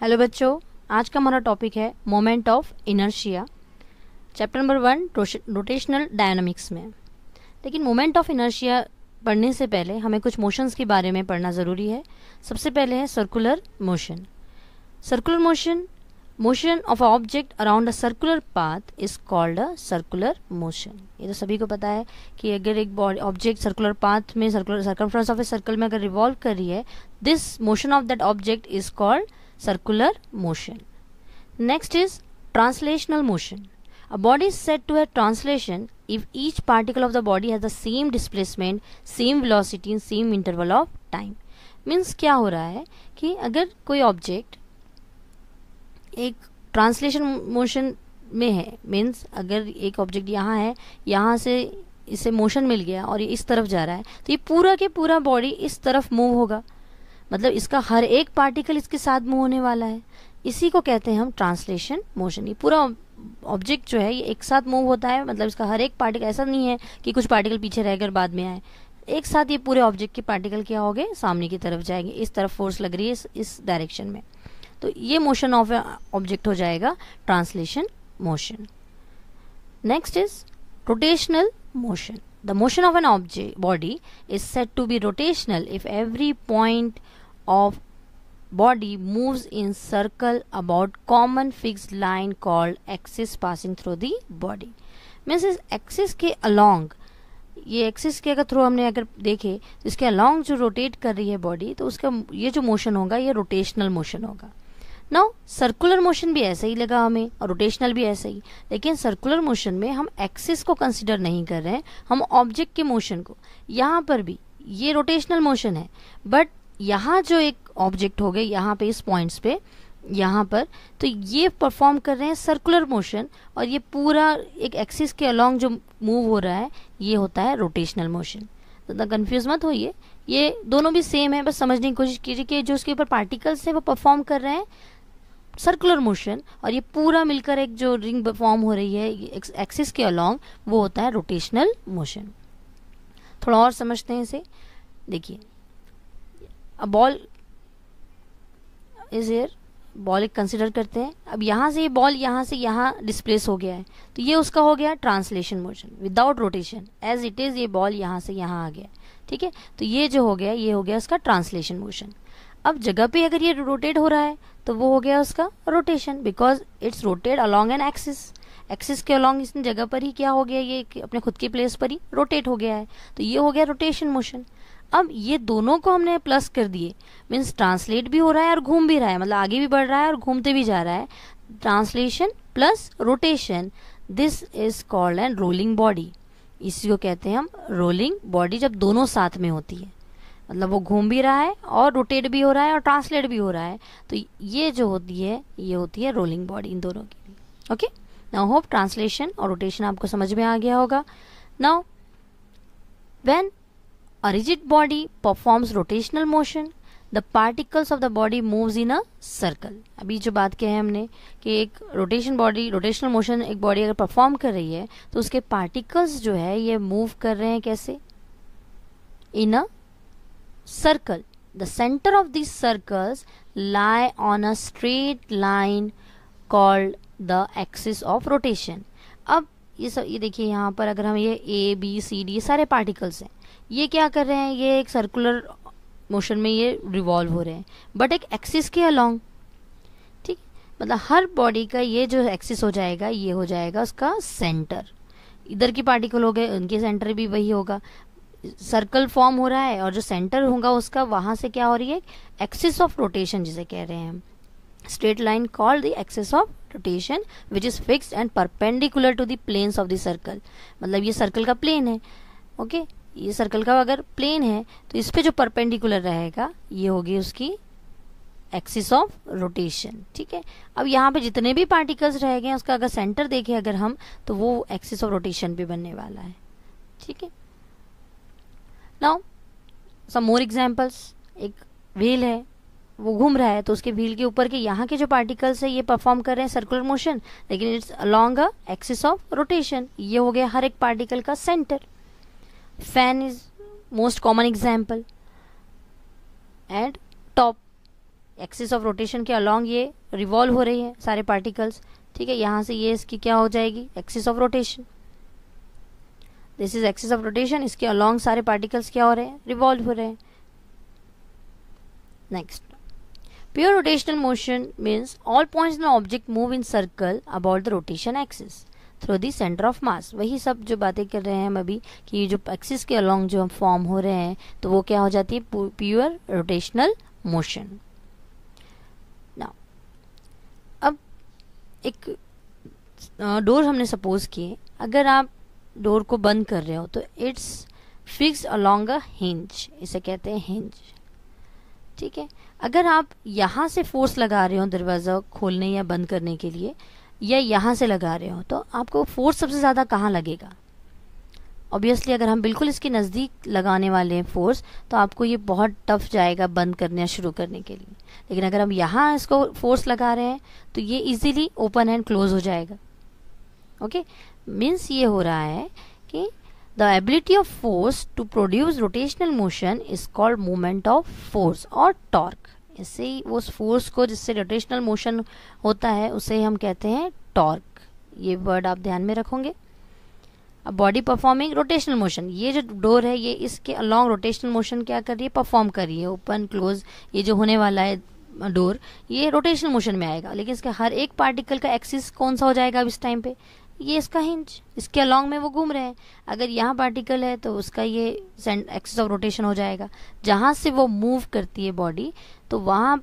Hello बच्चों, आज का हमारा टॉपिक है moment of inertia, chapter number 1 rotational dynamics में। लेकिन मोमेंट ऑफ इनर्शिया पढ़ने से पहले हमें कुछ मोशंस के बारे में पढ़ना ज़रूरी है। सबसे पहले है circular motion. Circular motion of object around a circular path is called a circular motion. ये तो सभी को पता है कि अगर एक बॉडी ऑब्जेक्ट सर्कुलर पाथ में सर्कमफ्रेंस ऑफ ए सर्कल में अगर रिवॉल्व कर रही है, this motion of that object is called circular motion. Next is translational motion. A body is said to have translation if each particle of the body has the same displacement, same velocity and same interval of time. Means क्या हो रहा है कि अगर कोई object एक translation motion में है, मीन्स अगर एक ऑब्जेक्ट यहाँ है, यहाँ से इसे मोशन मिल गया और ये इस तरफ जा रहा है, तो ये पूरा के पूरा बॉडी इस तरफ मूव होगा। मतलब इसका हर एक पार्टिकल इसके साथ मूव होने वाला है। इसी को कहते हैं हम ट्रांसलेशन मोशन। ये पूरा ऑब्जेक्ट जो है ये एक साथ मूव होता है, मतलब इसका हर एक पार्टिकल, ऐसा नहीं है कि कुछ पार्टिकल पीछे रहकर बाद में आए, एक साथ ये पूरे ऑब्जेक्ट के पार्टिकल क्या हो गए, सामने की तरफ जाएंगे। इस तरफ फोर्स लग रही है इस डायरेक्शन में, तो ये मोशन ऑफ ऑब्जेक्ट हो जाएगा translation motion. Next is rotational motion. The motion of an object body is said to be rotational if every point of body moves in circle about common fixed line called axis passing through the body. Means इस axis के along, ये axis के अगर through हमने अगर देखे तो इसके अलॉन्ग जो रोटेट कर रही है बॉडी, तो उसका ये जो मोशन होगा ये रोटेशनल मोशन होगा। नाउ सर्कुलर मोशन भी ऐसा ही लगा हमें और रोटेशनल भी ऐसा ही, लेकिन सर्कुलर मोशन में हम एक्सिस को कंसिडर नहीं कर रहे हैं, हम ऑब्जेक्ट के मोशन को। यहाँ पर भी ये रोटेशनल मोशन है, बट यहाँ जो एक ऑब्जेक्ट हो गए यहाँ पे इस पॉइंट्स पे यहाँ पर, तो ये परफॉर्म कर रहे हैं सर्कुलर मोशन, और ये पूरा एक एक्सिस के अलॉन्ग जो मूव हो रहा है ये होता है रोटेशनल मोशन। तो कंफ्यूज मत होइए, ये दोनों भी सेम है, बस समझने की कोशिश कीजिए कि जो उसके ऊपर पार्टिकल्स है वो परफॉर्म कर रहे हैं सर्कुलर मोशन, और ये पूरा मिलकर एक जो रिंग फॉर्म हो रही है एक्सिस के अलॉन्ग वो होता है रोटेशनल मोशन। थोड़ा और समझते हैं इसे। देखिए, a ball is here, ball एक कंसिडर करते हैं। अब यहाँ से ये बॉल यहाँ से यहाँ डिस्प्लेस हो गया है, तो ये उसका हो गया translation motion without rotation. As it is ये बॉल यहाँ से यहाँ आ गया, ठीक है, तो ये जो हो गया ये हो गया उसका ट्रांसलेशन मोशन। अब जगह पे अगर ये रोटेट हो रहा है तो वो हो गया उसका rotation, because it's rotate along an axis. Axis के अलॉन्ग इस जगह पर ही क्या हो गया, ये अपने खुद की प्लेस पर ही रोटेट हो गया है, तो ये हो गया रोटेशन मोशन। अब ये दोनों को हमने प्लस कर दिए, मीन्स ट्रांसलेट भी हो रहा है और घूम भी रहा है, मतलब आगे भी बढ़ रहा है और घूमते भी जा रहा है। Translation plus rotation, this is called an rolling body. इसी को कहते हैं हम रोलिंग बॉडी, जब दोनों साथ में होती है, मतलब वो घूम भी रहा है और रोटेट भी हो रहा है और ट्रांसलेट भी हो रहा है, तो ये जो होती है ये होती है रोलिंग बॉडी इन दोनों की। ओके, नाउ होप ट्रांसलेशन और रोटेशन आपको समझ में आ गया होगा। Now when a rigid body performs rotational motion, the particles of the body moves in a circle. अभी जो बात कही है हमने कि एक रोटेशनल मोशन एक बॉडी अगर परफॉर्म कर रही है तो उसके पार्टिकल्स जो है ये मूव कर रहे हैं कैसे, इन अ circle. The center of these circles lie on a straight line called the axis of rotation. अब ये देखिए यहाँ पर अगर हम ये A, B, C, D सारे पार्टिकल्स हैं, ये क्या कर रहे हैं, ये एक सर्कुलर मोशन में ये रिवॉल्व हो रहे हैं, बट एक एक्सिस के अलॉन्ग, ठीक, मतलब हर बॉडी का ये जो एक्सिस हो जाएगा ये हो जाएगा उसका सेंटर। इधर की पार्टिकल हो गए, उनके सेंटर भी वही होगा। सर्कल फॉर्म हो रहा है और जो सेंटर होगा उसका वहां से क्या हो रही है, एक्सिस ऑफ रोटेशन जिसे कह रहे हैं हम, straight line called the axis of rotation which is fixed and perpendicular to the planes of the circle. मतलब ये सर्कल का प्लेन है, ओके, ये सर्कल का अगर प्लेन है तो इस पे जो परपेंडिकुलर रहेगा ये होगी उसकी एक्सिस ऑफ रोटेशन, ठीक है। अब यहाँ पे जितने भी पार्टिकल्स रह गए उसका अगर सेंटर देखें अगर हम, तो वो एक्सिस ऑफ रोटेशन पे बनने वाला है, ठीक है। Now some more examples. एक व्हील है, वो घूम रहा है, तो उसके व्हील के ऊपर के यहाँ के जो पार्टिकल्स है ये परफॉर्म कर रहे हैं सर्कुलर मोशन, लेकिन it's along a axis of rotation. ये हो गया हर एक पार्टिकल का centre. Fan is most common example, and top axis of rotation के अलोंग ये रिवॉल्व हो रही है सारे पार्टिकल्स, ठीक है। यहाँ से ये इसकी क्या हो जाएगी, axis of rotation, this is axis of rotation, इसके अलॉन्ग सारे पार्टिकल्स क्या हो रहे हैं, रिवॉल्व हो रहे हैं। Next, pure rotational motion means all points in object move in circle about the rotation axis through the centre of mass. वही सब जो बातें कर रहे हैं हम अभी कि जो एक्सिस के अलॉन्ग जो फॉर्म हो रहे हैं तो वो क्या हो जाती है, प्योर रोटेशनल मोशन। नाउ अब एक डोर हमने सपोज किए, अगर आप डोर को बंद कर रहे हो तो it's fix along a hinge, इसे कहते हैं हिंज, ठीक है। अगर आप यहाँ से फोर्स लगा रहे हो दरवाज़ा खोलने या बंद करने के लिए, या यहाँ से लगा रहे हो, तो आपको फोर्स सबसे ज़्यादा कहाँ लगेगा? ऑब्वियसली अगर हम बिल्कुल इसके नज़दीक लगाने वाले हैं फोर्स, तो आपको ये बहुत टफ जाएगा बंद करने या शुरू करने के लिए। लेकिन अगर हम यहाँ इसको फोर्स लगा रहे हैं तो ये इजीली ओपन एंड क्लोज हो जाएगा। ओके, मीन्स ये हो रहा है कि the ability of force to produce rotational motion is called moment of force और टॉर्क। इससे ही उस फोर्स को जिससे रोटेशनल मोशन होता है उसे हम कहते हैं टॉर्क। ये वर्ड आप ध्यान में रखोगे। अब बॉडी परफॉर्मिंग रोटेशनल मोशन, ये जो डोर है ये इसके अलॉन्ग रोटेशनल मोशन क्या कर रही है, परफॉर्म कर रही है। ओपन क्लोज ये जो होने वाला है डोर, ये रोटेशनल मोशन में आएगा, लेकिन इसके हर एक पार्टिकल का एक्सिस कौन सा हो जाएगा अब इस टाइम पे, ये इसका हिंज, इसके अलॉन्ग में वो घूम रहे हैं। अगर यहाँ पार्टिकल है तो उसका ये एक्सिस ऑफ रोटेशन हो जाएगा। जहाँ से वो मूव करती है बॉडी, तो वहाँ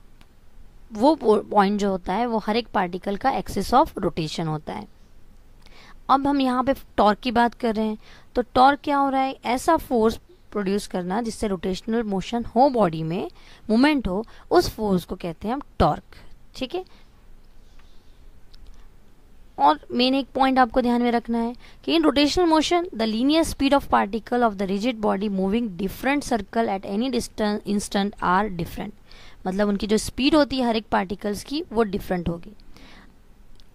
वो पॉइंट जो होता है वो हर एक पार्टिकल का एक्सिस ऑफ रोटेशन होता है। अब हम यहाँ पे टॉर्क की बात कर रहे हैं, तो टॉर्क क्या हो रहा है, ऐसा फोर्स प्रोड्यूस करना जिससे रोटेशनल मोशन हो, बॉडी में मूवमेंट हो, उस फोर्स को कहते हैं हम टॉर्क, ठीक है। और मेन एक पॉइंट आपको ध्यान में रखना है कि in rotational motion the linear speed of particle of the rigid body moving different circle at any distance instant are different. मतलब उनकी जो स्पीड होती है हर एक पार्टिकल्स की वो डिफरेंट होगी।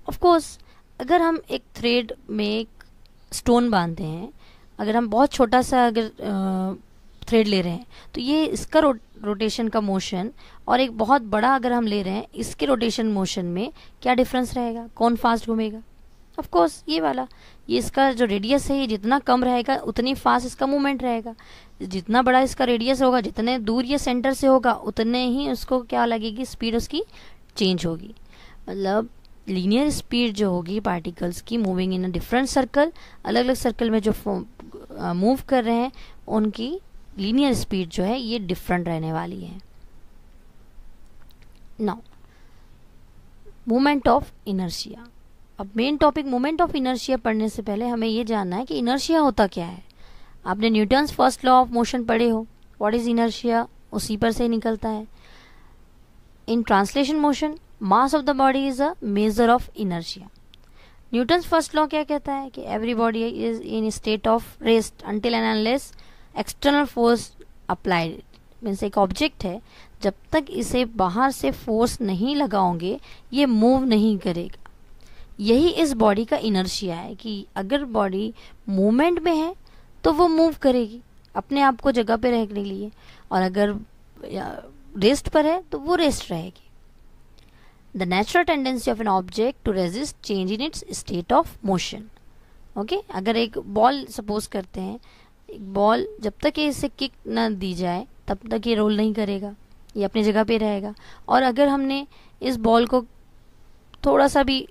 ऑफ कोर्स अगर हम एक थ्रेड में एक स्टोन बांधते हैं, अगर हम बहुत छोटा सा अगर थ्रेड ले रहे हैं तो ये इसका रोटेशन का मोशन और एक बहुत बड़ा अगर हम ले रहे हैं इसके रोटेशन मोशन में क्या डिफरेंस रहेगा, कौन फास्ट घूमेगा? ऑफ कोर्स ये वाला। ये इसका जो रेडियस है ये जितना कम रहेगा उतनी फास्ट इसका मूवमेंट रहेगा। जितना बड़ा इसका रेडियस होगा, जितने दूर ये सेंटर से होगा, उतने ही उसको क्या लगेगी, स्पीड उसकी चेंज होगी। मतलब लीनियर स्पीड जो होगी पार्टिकल्स की moving in a different circle, अलग अलग सर्कल में जो मूव कर रहे हैं उनकी लीनियर स्पीड जो है ये डिफरेंट रहने वाली है। Now moment of inertia. अब main topic moment of inertia पढ़ने से पहले हमें ये जानना है कि इनर्शिया होता क्या है। आपने Newton's first law of motion पढ़े हो, व्हाट इज इनर्शिया, उसी पर से निकलता है। In translation motion mass of the body is a measure of inertia. Newton's first law क्या कहता है कि every body is in state of rest until and unless external force applied. Means एक ऑब्जेक्ट है, जब तक इसे बाहर से फोर्स नहीं लगाओगे ये मूव नहीं करेगा। यही इस बॉडी का इनर्शिया है कि अगर बॉडी मूवमेंट में है तो वो मूव करेगी अपने आप को जगह पे रखने के लिए, और अगर रेस्ट पर है तो वो रेस्ट रहेगी। The natural tendency of an object to resist change in its state of motion. Okay, अगर एक बॉल सपोज करते हैं, एक बॉल जब तक ये इसे किक न दी जाए तब तक ये रोल नहीं करेगा, ये अपनी जगह पे रहेगा। और अगर हमने इस बॉल को थोड़ा सा भी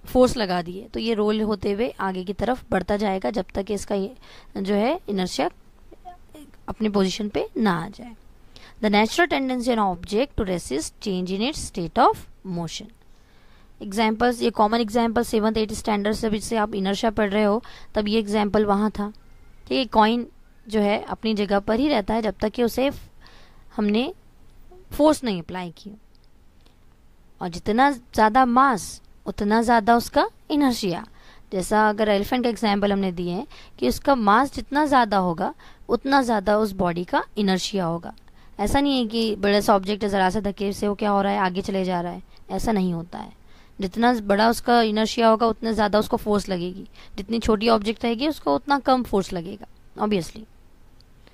फोर्स लगा दिए तो ये रोल होते हुए आगे की तरफ बढ़ता जाएगा जब तक इसका ये जो है इनर्शिया अपने पोजीशन पे ना आ जाए। The natural tendency of an object to resist change in its state of motion. Examples, ये common example 7th 8th standard से आप इनर्शिया पढ़ रहे हो तब ये एग्जाम्पल वहाँ था। ठीक है, कॉइन जो है अपनी जगह पर ही रहता है जब तक कि उसे हमने फोर्स नहीं अप्लाई की, और जितना ज़्यादा मास उतना ज़्यादा उसका इनर्शिया। जैसा अगर एलिफेंट का एग्जाम्पल हमने दिए हैं कि उसका मास जितना ज़्यादा होगा उतना ज़्यादा उस बॉडी का इनर्शिया होगा। ऐसा नहीं है कि बड़ा सा ऑब्जेक्ट है, ज़रा सा धक्के से वो क्या हो रहा है, आगे चले जा रहा है, ऐसा नहीं होता है। जितना बड़ा उसका इनर्शिया होगा उतना ज़्यादा उसको फोर्स लगेगी, जितनी छोटी ऑब्जेक्ट रहेगी उसको उतना कम फोर्स लगेगा obviously.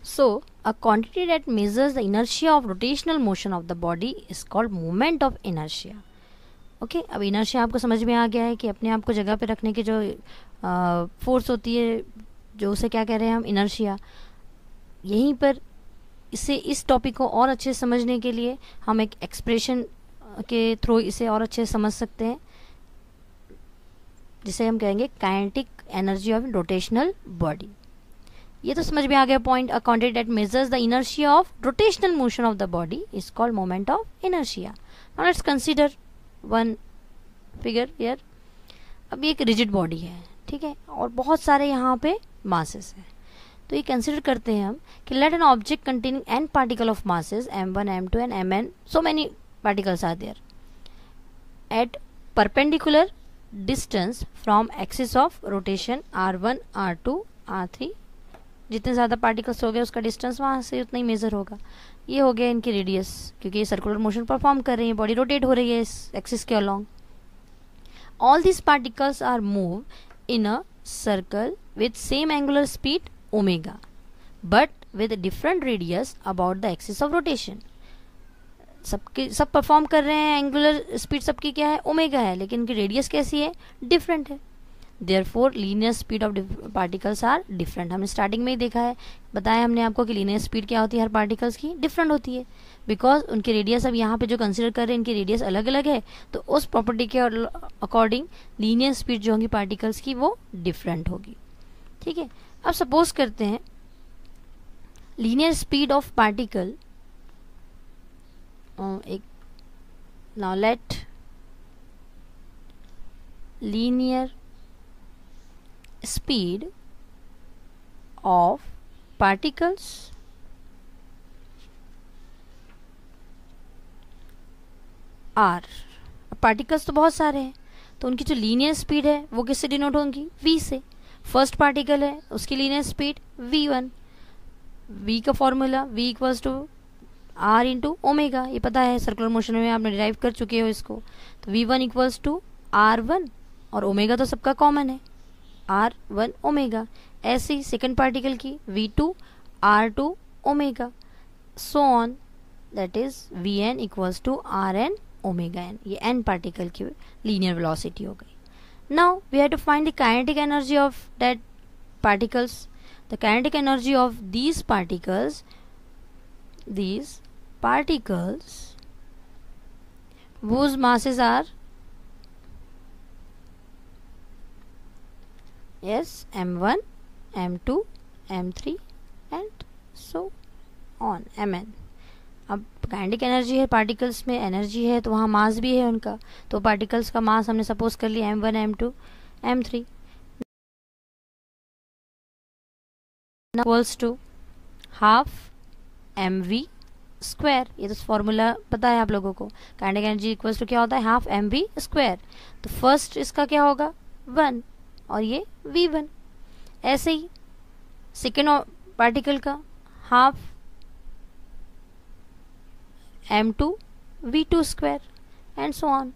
So a quantity that measures the inertia of rotational motion of the body is called moment of inertia. Okay, अब इनर्शिया आपको समझ में आ गया है कि अपने आप को जगह पे रखने की जो फोर्स होती है, जो उसे क्या कह रहे हैं हम, इनर्शिया। यहीं पर इसे, इस टॉपिक को और अच्छे से समझने के लिए हम एक एक्सप्रेशन के थ्रू इसे और अच्छे से समझ सकते हैं, जिसे हम कहेंगे kinetic energy of rotational body. ये तो समझ में आ गया point. A quantity that measures the inertia of rotational motion of the body is called moment of inertia. Now let's consider one figure here. अब ये एक रिजिड बॉडी है, ठीक है, और बहुत सारे यहाँ पे मासेस हैं। तो ये कंसिडर करते हैं हम कि let an object containing an particle of masses m1 m2 and mn, so many particles are there at perpendicular distance from axis of rotation r1 r2 r3। जितने ज़्यादा पार्टिकल्स हो गए उसका डिस्टेंस वहाँ से उतना ही मेजर होगा। ये हो गया इनकी रेडियस, क्योंकि ये सर्कुलर मोशन परफॉर्म कर रही है, बॉडी रोटेट हो रही है इस एक्सिस के along. All these particles are moved in a circle with same angular speed omega, but with a different radius about the axis of rotation. सब परफॉर्म कर रहे हैं, एंगुलर स्पीड सबकी क्या है, ओमेगा है, लेकिन इनकी रेडियस कैसी है, डिफरेंट है। Therefore linear speed of particles are different. हमने स्टार्टिंग में ही देखा है, बताया हमने आपको कि लीनियर स्पीड क्या होती है, हर पार्टिकल्स की डिफरेंट होती है, बिकॉज उनकी रेडियस, अब यहाँ पे जो कंसिडर कर रहे हैं इनकी रेडियस अलग अलग है, तो उस प्रॉपर्टी के अकॉर्डिंग लीनियर स्पीड जो होगी पार्टिकल्स की वो डिफरेंट होगी। ठीक है, अब सपोज करते हैं लीनियर स्पीड ऑफ पार्टिकल, एक now let linear speed of particles are, particles तो बहुत सारे हैं, तो उनकी जो लीनियर स्पीड है वो किससे डिनोट होंगी, v से। फर्स्ट पार्टिकल है उसकी लीनियर स्पीड v1, v का formula v equals to r into omega, ये पता है, सर्कुलर मोशन में आपने डिराइव कर चुके हो इसको। तो v1 इक्वल्स टू r1, और ओमेगा तो सबका कॉमन है, r1 ओमेगा। ऐसे ही सेकेंड पार्टिकल की v2 r2 omega, so on, that is vn equals to rn omega n। ये n पार्टिकल की लीनियर वेलोसिटी हो गई। Now we have to find the kinetic energy of that particles. The kinetic energy of these particles whose masses are, yes, m1 m2 m3 and so on mn। अब kinetic energy है, particles में energy है, तो वहाँ मास भी है उनका, तो पार्टिकल्स का मास हमने सपोज कर लिया m1 m2 m3 equals to half mv square. ये तो फॉर्मूला पता है आप लोगों को, काइनेटिक एनर्जी इक्वल्स टू क्या होता है, हाफ mv स्क्वायर। तो फर्स्ट इसका क्या होगा 1 और ये v1। ऐसे ही सेकेंड पार्टिकल का हाफ m2 v2 square and so on.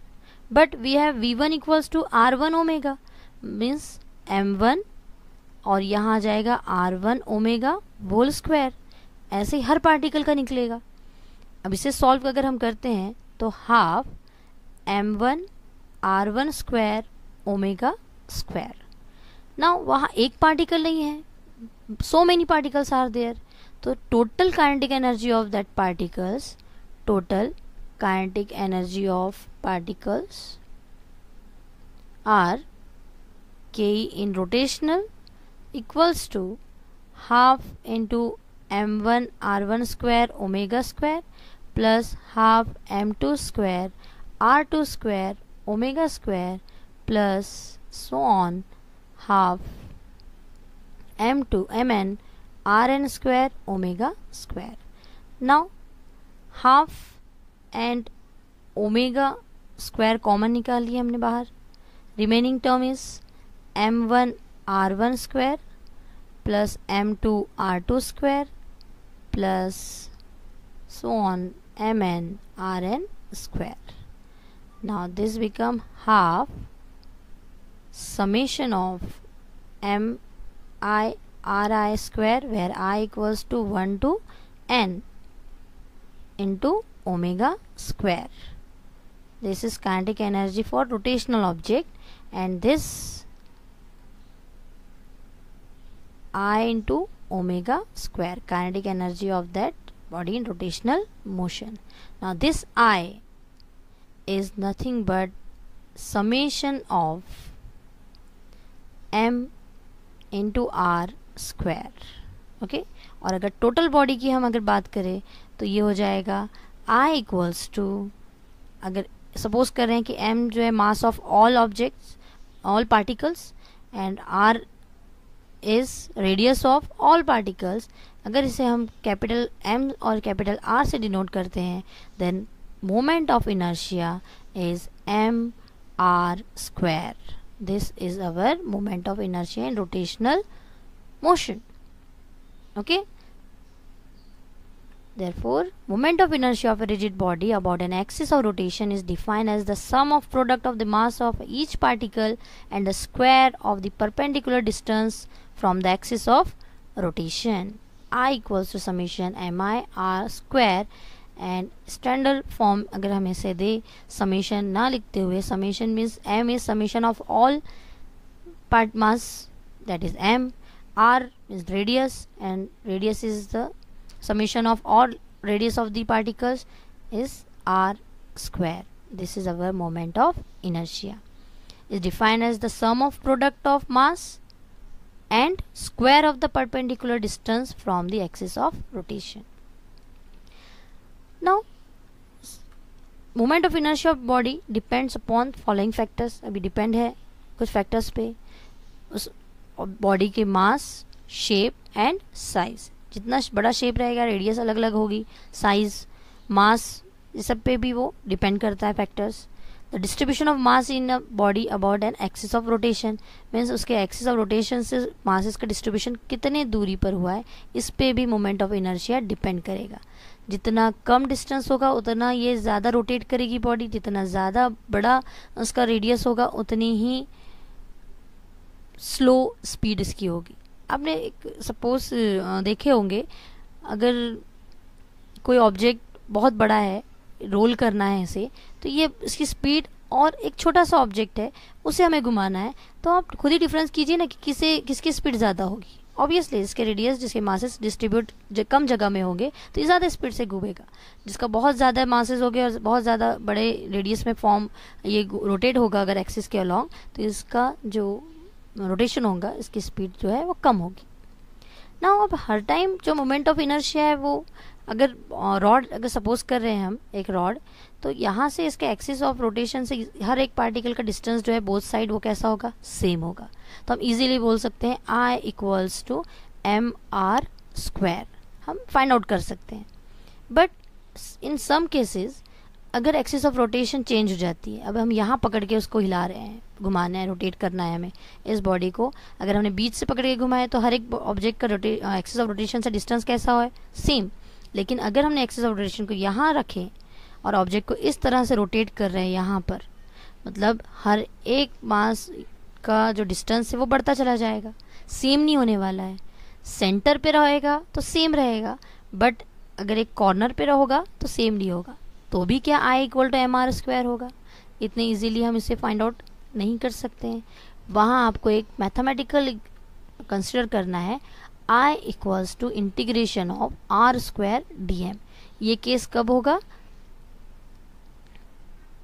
But we have v1 equals to r1 omega, means m1 और यहाँ आ जाएगा r1 ओमेगा होल स्क्वायर। ऐसे ही हर पार्टिकल का निकलेगा। अब इसे सॉल्व अगर हम करते हैं तो half m1 r1 square omega square. Now वहाँ एक पार्टिकल नहीं है, so many particles are there, तो total kinetic energy of that particles, total kinetic energy of particles are k in rotational equals to half into m1 r1 square omega square plus half m2 square r2 square omega square plus so on half m2 mn rn square omega square. Now half and omega square common निकाल लिया हमने बाहर, remaining term is m1 r1 square plus m2 r2 square plus so on mn rn square. Now this become half summation of m I ri square, where I equals to 1 to n into omega square. This is kinetic energy for rotational object, and this I into omega square, kinetic energy of that body in rotational motion. Now this I is nothing but summation of m into r square. Okay, और अगर total body की हम अगर बात करें तो ये हो जाएगा I इक्वल्स टू, अगर सपोज कर रहे हैं कि m जो है mass of all objects, all particles, and r is radius of all particles, अगर इसे हम कैपिटल M और कैपिटल R से डिनोट करते हैं, then moment of inertia is mr square. This is our moment of inertia in rotational motion. Okay, therefore moment of inertia of a rigid body about an axis of rotation is defined as the sum of product of the mass of each particle and the square of the perpendicular distance from the axis of rotation. I equals to summation mi r square, and standard form अगर हम इसे दे summation ना लिखते हुए, summation means m is summation of all part mass, that is m, r is radius and radius is the summation of all radius of the particles is r square. This is our moment of inertia. Is defined as the sum of product of mass and square of the perpendicular distance from the axis of rotation. Now moment of inertia of body depends upon following factors. अभी depend है कुछ factors पे, उस body के मास, shape and size. जितना बड़ा shape रहेगा radius अलग अलग होगी, साइज, मास, ये सब पे भी वो डिपेंड करता है factors. The distribution of mass in a body about an axis of rotation means उसके एक्सिस ऑफ रोटेशन से मासेस का डिस्ट्रीब्यूशन कितने दूरी पर हुआ है, इस पे भी मोमेंट ऑफ इनर्शिया डिपेंड करेगा. जितना कम डिस्टेंस होगा उतना ये ज़्यादा रोटेट करेगी बॉडी, जितना ज़्यादा बड़ा उसका रेडियस होगा उतनी ही स्लो स्पीड इसकी होगी. आपने सपोज देखे होंगे, अगर कोई ऑब्जेक्ट बहुत बड़ा है, रोल करना है इसे, तो ये इसकी स्पीड, और एक छोटा सा ऑब्जेक्ट है उसे हमें घुमाना है, तो आप खुद ही डिफरेंस कीजिए ना कि किसकी स्पीड ज़्यादा होगी. ऑब्वियसली इसके रेडियस, जिसके मासेस डिस्ट्रीब्यूट कम जगह में होंगे तो ये ज़्यादा स्पीड से घूमेगा. जिसका बहुत ज़्यादा मासेस हो गए और बहुत ज़्यादा बड़े रेडियस में फॉर्म ये रोटेट होगा अगर एक्सिस के अलॉन्ग, तो इसका जो रोटेशन होगा, इसकी स्पीड जो है वो कम होगी. ना अब हर टाइम जो मोमेंट ऑफ इनर्शिया है वो, अगर रॉड अगर सपोज कर रहे हैं हम एक रॉड, तो यहाँ से इसके एक्सिस ऑफ रोटेशन से हर एक पार्टिकल का डिस्टेंस जो है बोथ साइड वो कैसा होगा, सेम होगा. तो हम इजीली बोल सकते हैं I equals to mr square, हम फाइंड आउट कर सकते हैं. बट इन सम केसेस अगर एक्सिस ऑफ रोटेशन चेंज हो जाती है, अब हम यहाँ पकड़ के उसको हिला रहे हैं, घुमाना है, रोटेट करना है हमें इस बॉडी को, अगर हमने बीच से पकड़ के घुमाए तो हर एक ऑब्जेक्ट का एक्सिस ऑफ रोटेशन से डिस्टेंस कैसा हो, सेम. लेकिन अगर हमने एक्सिस ऑफ रोटेशन को यहाँ रखें और ऑब्जेक्ट को इस तरह से रोटेट कर रहे हैं यहाँ पर, मतलब हर एक मास का जो डिस्टेंस है वो बढ़ता चला जाएगा, सेम नहीं होने वाला है. सेंटर पे रहेगा तो सेम रहेगा, बट अगर एक कॉर्नर पे रहोगा तो सेम नहीं होगा. तो भी क्या I equal to mr square होगा? इतने इजीली हम इसे फाइंड आउट नहीं कर सकते हैं. वहाँ आपको एक मैथमेटिकल कंसिडर करना है, I equals to integration of r square dm. ये केस कब होगा?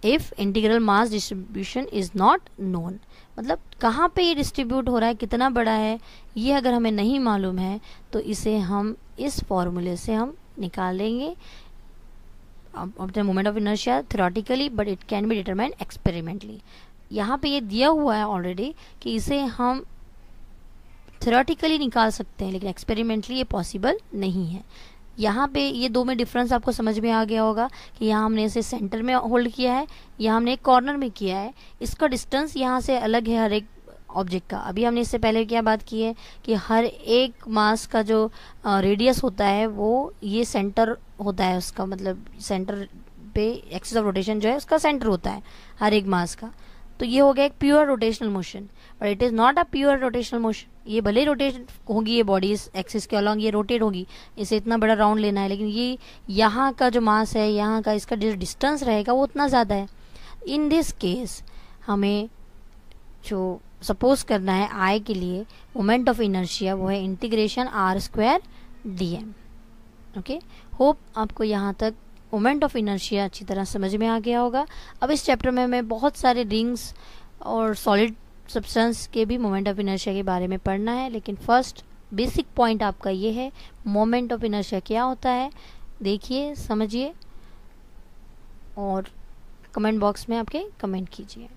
If integral mass distribution is not known, मतलब कहाँ पे ये डिस्ट्रीब्यूट हो रहा है, कितना बड़ा है, ये अगर हमें नहीं मालूम है तो इसे हम इस फॉर्मूले से हम निकालेंगे अपने moment of inertia theoretically, but it can be determined experimentally. यहाँ पे ये दिया हुआ है ऑलरेडी कि इसे हम थ्योरेटिकली निकाल सकते हैं, लेकिन एक्सपेरिमेंटली ये पॉसिबल नहीं है. यहाँ पे ये दो में डिफरेंस आपको समझ में आ गया होगा कि यहाँ हमने इसे सेंटर में होल्ड किया है, यहाँ हमने एक कॉर्नर में किया है. इसका डिस्टेंस यहाँ से अलग है हर एक ऑब्जेक्ट का. अभी हमने इससे पहले क्या बात की है कि हर एक मास का जो रेडियस होता है वो ये सेंटर होता है उसका, मतलब सेंटर पे एक्सिस ऑफ रोटेशन जो है उसका सेंटर होता है हर एक मास का. तो ये हो गया एक pure rotational motion, but it is not a pure rotational motion. ये भले ही रोटेशन होगी, ये बॉडी इस एक्सिस के अलॉन्ग ये रोटेट होगी, इसे इतना बड़ा राउंड लेना है, लेकिन ये यहाँ का जो मास है, यहाँ का इसका जो डिस्टेंस रहेगा वो उतना ज़्यादा है. इन दिस केस हमें जो सपोज करना है आई के लिए मोमेंट ऑफ इनर्शिया वो है integration r² dm। Okay, hope आपको यहाँ तक मोमेंट ऑफ इनर्शिया अच्छी तरह समझ में आ गया होगा। अब इस चैप्टर में हमें बहुत सारे रिंग्स और सॉलिड सब्सटेंस के भी मोमेंट ऑफ इनर्शिया के बारे में पढ़ना है, लेकिन फर्स्ट बेसिक पॉइंट आपका ये है मोमेंट ऑफ इनर्शिया क्या होता है, देखिए समझिए और कमेंट बॉक्स में आपके कमेंट कीजिए।